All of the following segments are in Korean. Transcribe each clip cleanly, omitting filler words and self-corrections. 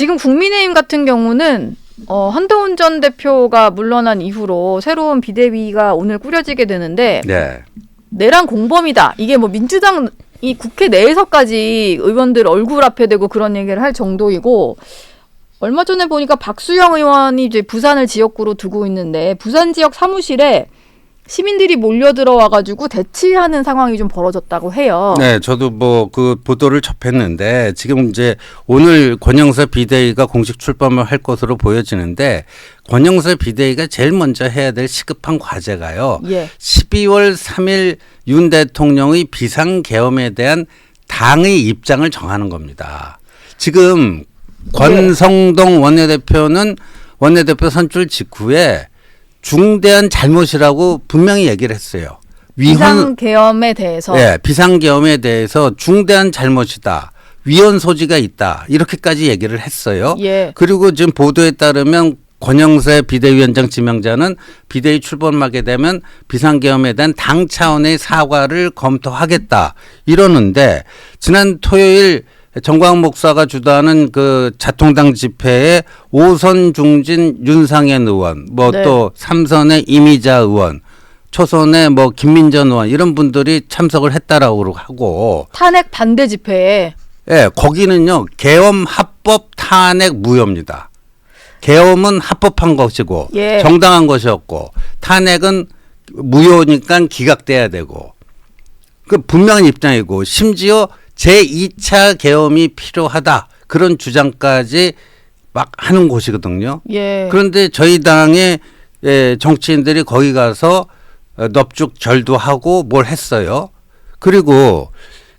지금 국민의힘 같은 경우는 한동훈 전 대표가 물러난 이후로 새로운 비대위가 오늘 꾸려지게 되는데 네. 내란 공범이다. 이게 뭐 민주당 이 국회 내에서까지 의원들 얼굴 앞에 대고 그런 얘기를 할 정도이고 얼마 전에 보니까 박수영 의원이 이제 부산을 지역구로 두고 있는데 부산 지역 사무실에 시민들이 몰려들어와가지고 대치하는 상황이 좀 벌어졌다고 해요. 네, 저도 뭐 그 보도를 접했는데 지금 이제 오늘 권영세 비대위가 공식 출범을 할 것으로 보여지는데 권영세 비대위가 제일 먼저 해야 될 시급한 과제가요. 예. 12월 3일 윤 대통령의 비상계엄에 대한 당의 입장을 정하는 겁니다. 지금 권성동 원내대표는 원내대표 선출 직후에 중대한 잘못이라고 분명히 얘기를 했어요. 비상계엄에 대해서. 네, 비상계엄에 대해서 중대한 잘못이다. 위헌 소지가 있다. 이렇게까지 얘기를 했어요. 예. 그리고 지금 보도에 따르면 권영세 비대위원장 지명자는 비대위 출범하게 되면 비상계엄에 대한 당 차원의 사과를 검토하겠다. 이러는데 지난 토요일 정광훈 목사가 주도하는 그 자통당 집회에 오선 중진 윤상현 의원, 뭐 또 삼선의 이미자 의원, 초선의 뭐 김민전 의원 이런 분들이 참석을 했다라고 하고 탄핵 반대 집회에. 예, 거기는요 계엄 합법 탄핵 무효입니다. 계엄은 합법한 것이고 예. 정당한 것이었고 탄핵은 무효니까 기각돼야 되고 그 분명한 입장이고 심지어 제2차 계엄이 필요하다. 그런 주장까지 막 하는 곳이거든요. 예. 그런데 저희 당의 정치인들이 거기 가서 넙죽 절도 하고 뭘 했어요. 그리고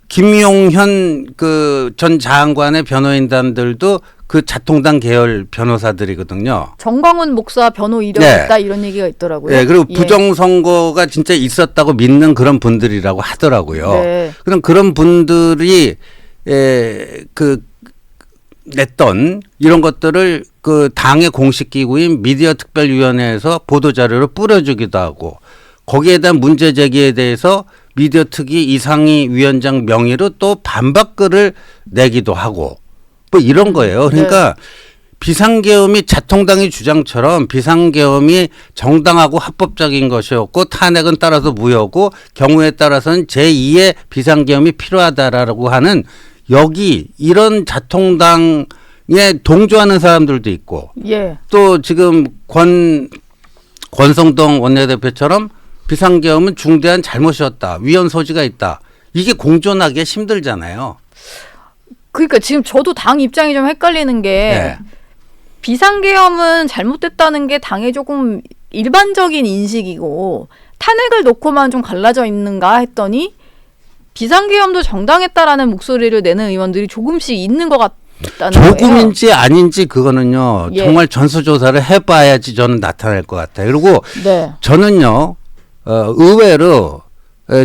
김용현 그 전 장관의 변호인단들도 그 자통당 계열 변호사들이거든요. 정광훈 목사 변호 이력이 네. 있다 이런 얘기가 있더라고요. 네, 그리고 부정선거가 진짜 있었다고 믿는 그런 분들이라고 하더라고요. 네. 그럼 그런 분들이 그 냈던 이런 것들을 그 당의 공식 기구인 미디어 특별위원회에서 보도자료로 뿌려주기도 하고 거기에 대한 문제 제기에 대해서 미디어 특위 이상희 위원장 명의로 또 반박글을 내기도 하고 뭐 이런 거예요. 그러니까 비상계엄이 자통당의 주장처럼 비상계엄이 정당하고 합법적인 것이었고 탄핵은 따라서 무효고 경우에 따라서는 제2의 비상계엄이 필요하다라고 하는 여기 이런 자통당에 동조하는 사람들도 있고 예. 또 지금 권성동 원내대표처럼 비상계엄은 중대한 잘못이었다. 위헌 소지가 있다. 이게 공존하기 힘들잖아요. 그러니까 지금 저도 당 입장이 좀 헷갈리는 게 네. 비상계엄은 잘못됐다는 게 당의 조금 일반적인 인식이고 탄핵을 놓고만 좀 갈라져 있는가 했더니 비상계엄도 정당했다라는 목소리를 내는 의원들이 조금씩 있는 것 같다는 거예요. 조금인지 아닌지 그거는요. 예. 정말 전수조사를 해봐야지 저는 나타날 것 같아요. 그리고 네. 저는요. 의외로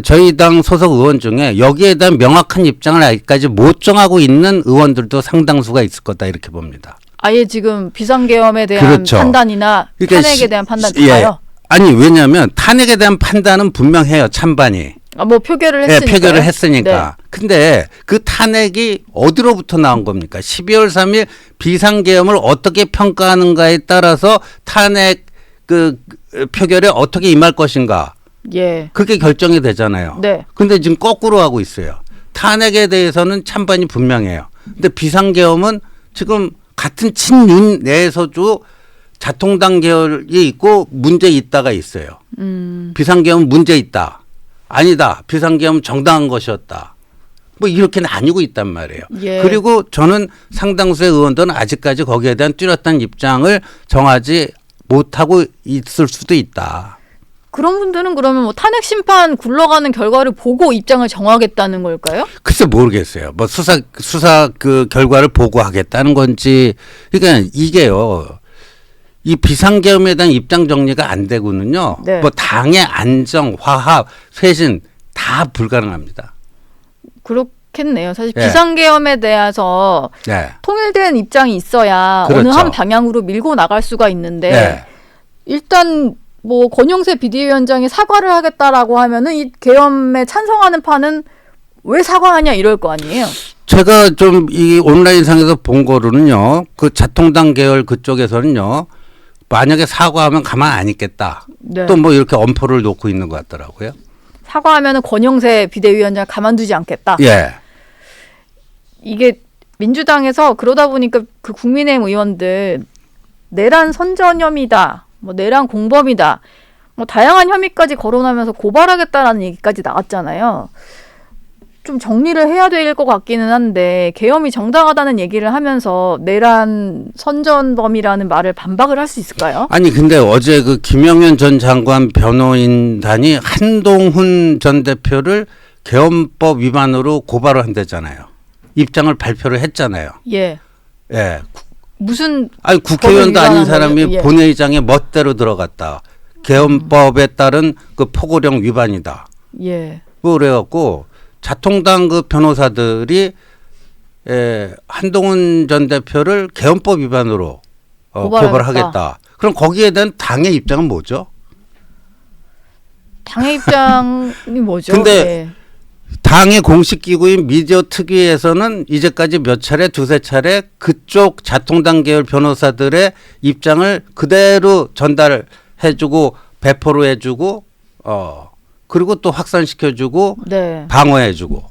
저희 당 소속 의원 중에 여기에 대한 명확한 입장을 아직까지 못 정하고 있는 의원들도 상당수가 있을 거다 이렇게 봅니다. 아예 지금 비상계엄에 대한 그렇죠. 판단이나 그러니까 탄핵에 대한 판단 예. 다요? 아니 왜냐하면 탄핵에 대한 판단은 분명해요. 찬반이. 뭐 표결을 예, 했으니까. 표결을 했으니까. 근데 그 탄핵이 어디로부터 나온 겁니까? 12월 3일 비상계엄을 어떻게 평가하는가에 따라서 탄핵 그 표결에 어떻게 임할 것인가. 예. 그게 결정이 되잖아요. 네. 근데 지금 거꾸로 하고 있어요. 탄핵에 대해서는 찬반이 분명해요. 근데 비상계엄은 지금 같은 친윤 내에서도 자통당 계열이 있고 문제 있다가 있어요. 비상계엄은 문제 있다. 아니다. 비상계엄은 정당한 것이었다. 뭐 이렇게 나뉘고 있단 말이에요. 예. 그리고 저는 상당수의 의원들은 아직까지 거기에 대한 뚜렷한 입장을 정하지 못하고 있을 수도 있다. 그런 분들은 그러면 뭐 탄핵 심판 굴러가는 결과를 보고 입장을 정하겠다는 걸까요? 글쎄 모르겠어요. 뭐 수사 그 결과를 보고하겠다는 건지. 그러니까 이게요. 이 비상계엄에 대한 입장 정리가 안 되고는요. 네. 뭐 당의 안정, 화합, 쇄신 다 불가능합니다. 그렇겠네요. 사실 예. 비상계엄에 대해서 네. 통일된 입장이 있어야 그렇죠. 어느 한 방향으로 밀고 나갈 수가 있는데 네. 일단 뭐 권영세 비대위원장이 사과를 하겠다라고 하면은 이 계엄에 찬성하는 파는 왜 사과하냐 이럴 거 아니에요. 제가 좀 이 온라인상에서 본 거로는요, 그 자통당 계열 그쪽에서는요, 만약에 사과하면 가만 안 있겠다. 네. 또 뭐 이렇게 엄포를 놓고 있는 것 같더라고요. 사과하면은 권영세 비대위원장 가만두지 않겠다. 예. 이게 민주당에서 그러다 보니까 그 국민의힘 의원들 내란 선전 혐의다, 뭐 내란 공범이다, 뭐 다양한 혐의까지 거론하면서 고발하겠다라는 얘기까지 나왔잖아요. 좀 정리를 해야 될 것 같기는 한데 계엄이 정당하다는 얘기를 하면서 내란 선전범이라는 말을 반박을 할 수 있을까요? 아니 근데 어제 그 김영현 전 장관 변호인단이 한동훈 전 대표를 계엄법 위반으로 고발을 한다잖아요. 입장을 발표를 했잖아요. 예. 예. 무슨 아니 국회의원도 아닌 사람이 거예요? 예. 본회의장에 멋대로 들어갔다. 계엄법에 따른 그 포고령 위반이다. 예. 뭐 그래갖고 자통당 그 변호사들이 한동훈 전 대표를 계엄법 위반으로 고발하겠다. 그럼 거기에 대한 당의 입장은 뭐죠? 당의 입장이 뭐죠? 근데 예. 당의 공식 기구인 미디어 특위에서는 이제까지 몇 차례 두세 차례 그쪽 자통당 계열 변호사들의 입장을 그대로 전달해주고 배포로 해주고 그리고 또 확산시켜주고 네. 방어해주고.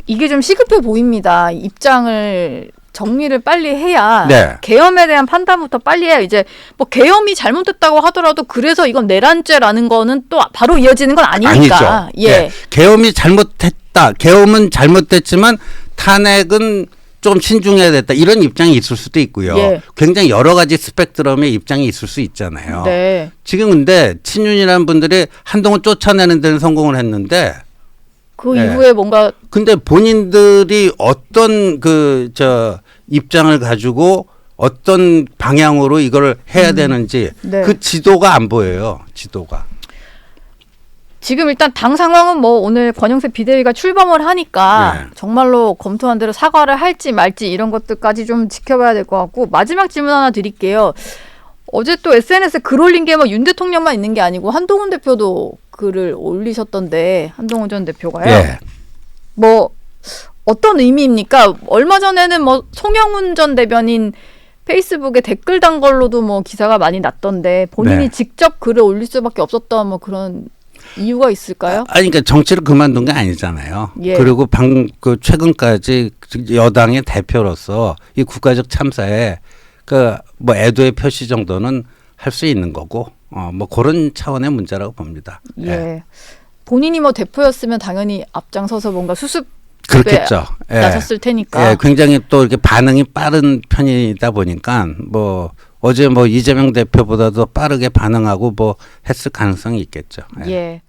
이게 좀 시급해 보입니다. 입장을 정리를 빨리 해야 네. 계엄에 대한 판단부터 빨리 해야 이제 뭐 계엄이 잘못됐다고 하더라도 그래서 이건 내란죄라는 거는 또 바로 이어지는 건 아니니까. 아니죠. 예. 네. 계엄이 잘못했다. 계엄은 잘못됐지만 탄핵은 좀 신중해야 됐다. 이런 입장이 있을 수도 있고요. 예. 굉장히 여러 가지 스펙트럼의 입장이 있을 수 있잖아요. 네. 지금 근데 친윤이라는 분들이 한동훈 쫓아내는 데는 성공을 했는데 그 네. 이후에 뭔가 근데 본인들이 어떤 입장을 가지고 어떤 방향으로 이걸 해야 되는지 네. 그 지도가 안 보여요. 지도가. 지금 일단 당 상황은 뭐 오늘 권영세 비대위가 출범을 하니까 네. 정말로 검토한 대로 사과를 할지 말지 이런 것들까지 좀 지켜봐야 될 것 같고 마지막 질문 하나 드릴게요. 어제 또 SNS에 글 올린 게 뭐 윤 대통령만 있는 게 아니고 한동훈 대표도 글을 올리셨던데 한동훈 전 대표가요. 예. 뭐 어떤 의미입니까? 얼마 전에는 뭐 송영훈 전 대변인 페이스북에 댓글 단 걸로도 뭐 기사가 많이 났던데 본인이 네. 직접 글을 올릴 수밖에 없었던 뭐 그런 이유가 있을까요? 아니 그러니까 정치를 그만둔 게 아니잖아요. 예. 그리고 그 최근까지 여당의 대표로서 이 국가적 참사에 그 뭐 애도의 표시 정도는 할 수 있는 거고 뭐 그런 차원의 문제라고 봅니다. 예. 본인이 뭐 대표였으면 당연히 앞장서서 뭔가 수습 그렇겠죠. 예. 나섰을 테니까. 예, 굉장히 또 이렇게 반응이 빠른 편이다 보니까 뭐 어제 뭐 이재명 대표보다도 빠르게 반응하고 뭐 했을 가능성이 있겠죠. 예. 예.